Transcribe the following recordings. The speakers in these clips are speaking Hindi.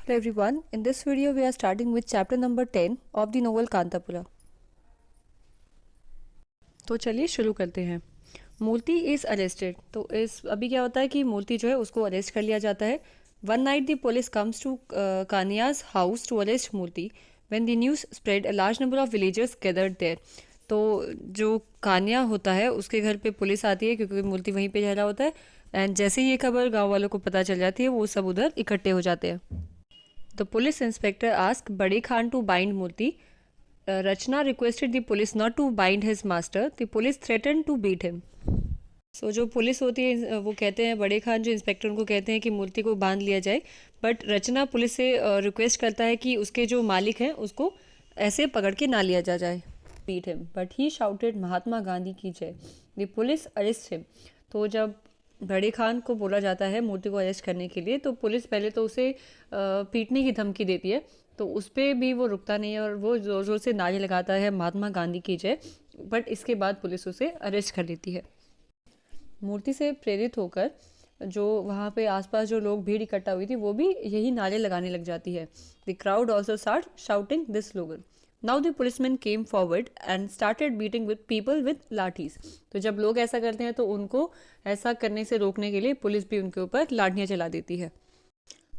Hello everyone, in this video we are starting with chapter number 10 of the novel Kantapura. तो चलिए शुरू करते हैं। मूर्ति इज अरेस्टेड। तो इस अभी क्या होता है कि मूर्ति जो है उसको अरेस्ट कर लिया जाता है। One night the police comes to Kaniya's house to arrest Murthy. When the news spread a large number of villagers gathered there. तो जो कानिया होता है उसके घर पे पुलिस आती है क्योंकि मूर्ति वहीं पे रह रहा होता है। एंड जैसे ही ये खबर गाँव वालों को पता चल जाती है वो सब उधर इकट्ठे हो जाते हैं। The police inspector asked Bade Khan to bind Murthy. Rachna requested the police not to bind his master. The police threatened to beat him. So जो पुलिस होती है वो कहते हैं, बड़े खान जो इंस्पेक्टर उनको कहते हैं कि मूर्ति को बांध लिया जाए। बट रचना पुलिस से रिक्वेस्ट करता है कि उसके जो मालिक हैं उसको ऐसे पकड़ के ना लिया जाए। Beat him but he shouted Mahatma Gandhi की जय। The police arrest him. तो जब बड़े खान को बोला जाता है मूर्ति को अरेस्ट करने के लिए तो पुलिस पहले तो उसे पीटने की धमकी देती है। तो उस पर भी वो रुकता नहीं है और वो ज़ोर ज़ोर से नारे लगाता है महात्मा गांधी की जय। बट इसके बाद पुलिस उसे अरेस्ट कर लेती है। मूर्ति से प्रेरित होकर जो वहाँ पे आसपास जो लोग भीड़ इकट्ठा हुई थी वो भी यही नारे लगाने लग जाती है। The crowd also start shouting this slogan. Now the policeman came forward and started beating with people with lathis. तो जब लोग ऐसा करते हैं तो उनको ऐसा करने से रोकने के लिए पुलिस भी उनके ऊपर लाठियाँ चला देती है।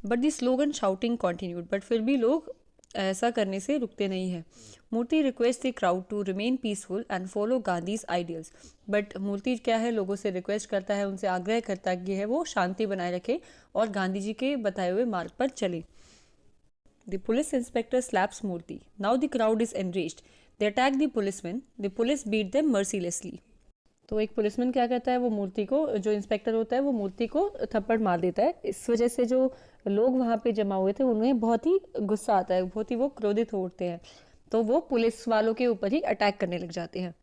But the slogan shouting continued. But फिर भी लोग ऐसा करने से रुकते नहीं हैं। Murthy request the crowd to remain peaceful and follow Gandhi's ideals. But Murthy क्या है, लोगों से रिक्वेस्ट करता है, उनसे आग्रह करता है कि है वो शांति बनाए रखे और गांधी जी के बताए हुए मार्ग पर चले। The police inspector slaps Murthy. Now the crowd is enraged. They attack the policemen. The police beat them mercilessly. तो एक पुलिसमैन क्या करता है, वो मूर्ति को, जो इंस्पेक्टर होता है वो मूर्ति को थप्पड़ मार देता है। इस वजह से जो लोग वहाँ पे जमा हुए थे उन्हें बहुत ही गुस्सा आता है, बहुत ही वो क्रोधित हो उठते हैं। तो वो पुलिस वालों के ऊपर ही अटैक करने लग जाते हैं।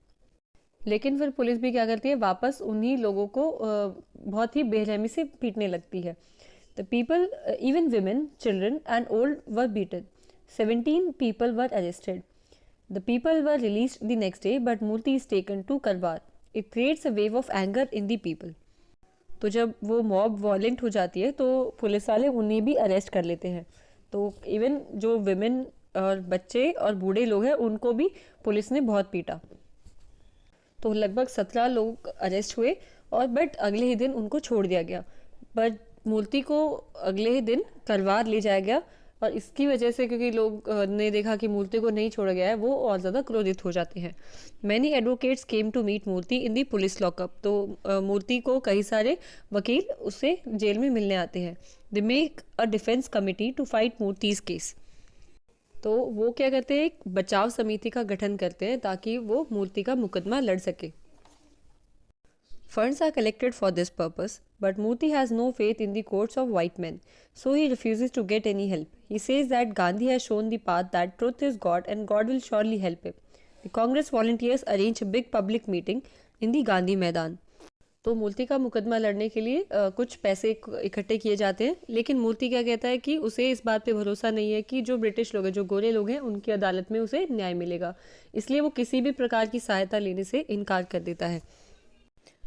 लेकिन फिर पुलिस भी क्या करती है, वापस उन्हीं लोगों को बहुत ही बेरहमी से पीटने लगती है। The people, even women, children and old were beaten. 17 people were arrested. The people were released the next day but Murthy is taken to Karwar. It creates a wave of anger in the people. तो जब वो मॉब वॉयलेंट हो जाती है तो पुलिस वाले उन्हें भी अरेस्ट कर लेते हैं। तो इवन जो विमेन और बच्चे और बूढ़े लोग हैं उनको भी पुलिस ने बहुत पीटा। तो लगभग 17 लोग अरेस्ट हुए और बट अगले ही दिन उनको छोड़ दिया गया। बट मूर्ति को अगले ही दिन करवार ले जाया गया और इसकी वजह से क्योंकि लोग ने देखा कि मूर्ति को नहीं छोड़ा गया है वो और ज़्यादा क्रोधित हो जाते हैं। Many advocates came to meet Murti in the police lockup. तो मूर्ति को कई सारे वकील उससे जेल में मिलने आते हैं। They make a defence committee to fight Murti's case. तो वो क्या करते हैं, एक बचाव समिति का गठन करते हैं ताकि वो मूर्ति का मुकदमा लड़ सके। Funds are collected for this purpose, but Murthy has no faith in the courts of white men, so he refuses to get any help. He says that Gandhi has shown the path that truth is God and God will surely help him. The Congress volunteers arrange a big public meeting in the Gandhi Maidan. तो मूर्ति का मुकदमा लड़ने के लिए कुछ पैसे इकट्ठे किए जाते हैं, लेकिन मूर्ति क्या कहता है कि उसे इस बात पे भरोसा नहीं है कि जो ब्रिटिश लोग हैं, जो गोरे लोग हैं, उनकी अदालत में उसे न्याय मिलेगा। इसलिए वो किसी भी प्रकार की सहायता लेने से इनकार कर देता है।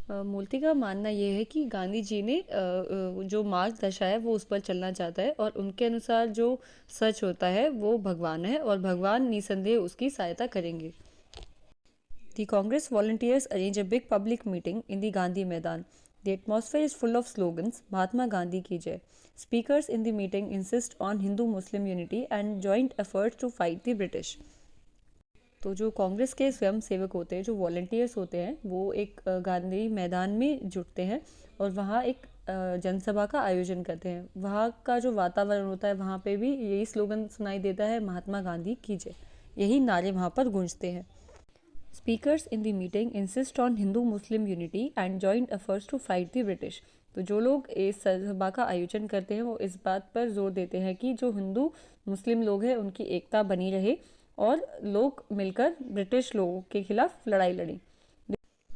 मूर्ति का मानना ये है कि गांधी जी ने जो मार्ग दर्शाया है वो उस पर चलना चाहता है और उनके अनुसार जो सच होता है वो भगवान है और भगवान निसंदेह उसकी सहायता करेंगे। The Congress volunteers arrange a big public meeting in the Gandhi Maidan. The atmosphere is full of slogans, Mahatma Gandhi ki jai. Speakers in the meeting insist on Hindu-Muslim unity and joint efforts to fight the British. तो जो कांग्रेस के स्वयं सेवक होते हैं, जो वॉलंटियर्स होते हैं, वो एक गांधी मैदान में जुटते हैं और वहाँ एक जनसभा का आयोजन करते हैं। वहाँ का जो वातावरण होता है वहाँ पे भी यही स्लोगन सुनाई देता है, महात्मा गांधी की जय। यही नारे वहाँ पर गूंजते हैं। Speakers in the meeting insist on Hindu Muslim unity and joint efforts to fight the British. तो जो लोग इस सभा का आयोजन करते हैं वो इस बात पर जोर देते हैं कि जो हिंदू मुस्लिम लोग हैं उनकी एकता बनी रहे और लोग मिलकर ब्रिटिश लोगों के खिलाफ लड़ाई लड़ी।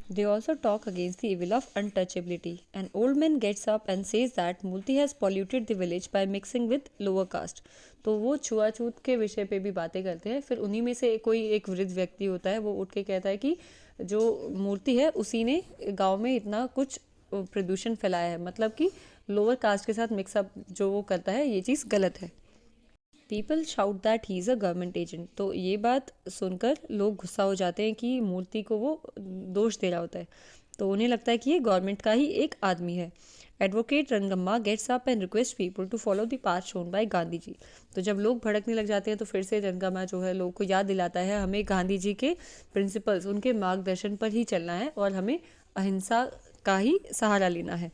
They also talk against the evil of untouchability. An old man gets up and says that Murthy has polluted the village by mixing with lower caste. तो वो छुआछूत के विषय पे भी बातें करते हैं। फिर उन्हीं में से कोई एक वृद्ध व्यक्ति होता है, वो उठ के कहता है कि जो मूर्ति है उसी ने गांव में इतना कुछ प्रदूषण फैलाया है, मतलब कि लोअर कास्ट के साथ मिक्सअप जो वो करता है ये चीज़ गलत है। People shout that he is a government agent. तो ये बात सुनकर लोग गुस्सा हो जाते हैं कि मूर्ति को वो दोष दे रहा होता है, तो उन्हें लगता है कि ये गवर्नमेंट का ही एक आदमी है। Advocate Rangamma gets up and request people to follow the path shown by Gandhi ji. तो जब लोग भड़कने लग जाते हैं तो फिर से रंगम्मा जो है लोगों को याद दिलाता है हमें गांधी जी के प्रिंसिपल्स, उनके मार्गदर्शन पर ही चलना है और हमें अहिंसा का ही सहारा लेना है।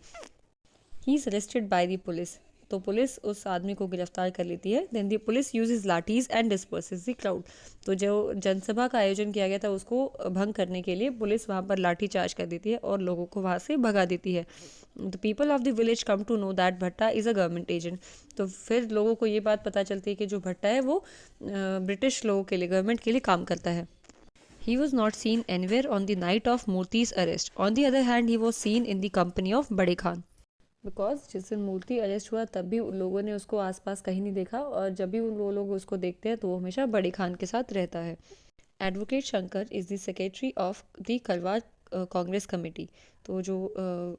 He is arrested by the police. तो पुलिस उस आदमी को गिरफ्तार कर लेती है। Then the police uses lathis and disperses the crowd. तो जो जनसभा का आयोजन किया गया था उसको भंग करने के लिए पुलिस वहाँ पर लाठी चार्ज कर देती है और लोगों को वहाँ से भगा देती है। The people of the village come to know that Bhatta is a government agent. तो फिर लोगों को ये बात पता चलती है कि जो भट्टा है वो ब्रिटिश लोगों के लिए, गवर्नमेंट के लिए काम करता है। He was not seen anywhere on the night of Murthy's arrest. On the other hand, he was seen in the company of Bade Khan. Because जिस दिन मूर्ति अरेस्ट हुआ तब भी उन लोगों ने उसको आसपास कहीं नहीं देखा, और जब भी उन लोग उसको देखते हैं तो वो हमेशा बड़े खान के साथ रहता है। Advocate Shankar is the secretary of the करवार कांग्रेस कमेटी। तो जो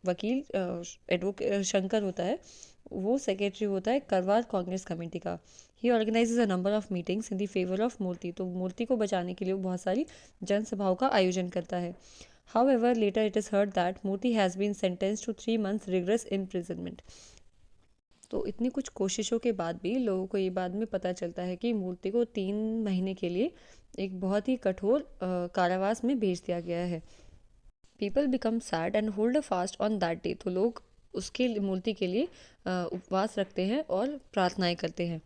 वकील एडवोकेट शंकर होता है वो सेक्रेटरी होता है करवार कांग्रेस कमेटी का। He organises a number of meetings in the favour of Murthy. तो मूर्ति को बचाने के लिए वो बहुत सारी जनसभाओं का आयोजन करता है। However, later it is heard that Murthy has been sentenced to 3 months rigorous imprisonment. तो इतनी कुछ कोशिशों के बाद भी लोगों को ये बाद में पता चलता है कि मूर्ति को 3 महीने के लिए एक बहुत ही कठोर कारावास में भेज दिया गया है। People become sad and hold a fast on that day. तो लोग उसके मूर्ति के लिए उपवास रखते हैं और प्रार्थनाएं करते हैं।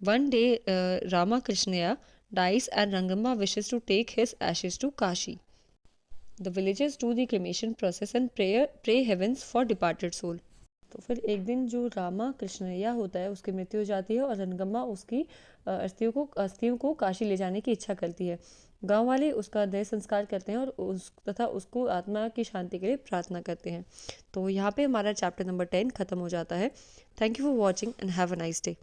One day Ramakrishnayya dies and Rangamma wishes to take his ashes to Kashi. The villagers do the cremation process and pray heavens for departed soul. तो फिर एक दिन जो रामा कृष्णैया होता है उसकी मृत्यु हो जाती है और रंगम्मा उसकी अस्थियों को काशी ले जाने की इच्छा करती है। गांव वाले उसका देह संस्कार करते हैं और तथा उसको आत्मा की शांति के लिए प्रार्थना करते हैं। तो यहाँ पे हमारा चैप्टर नंबर 10 खत्म हो जाता है। Thank you for watching and have a nice day.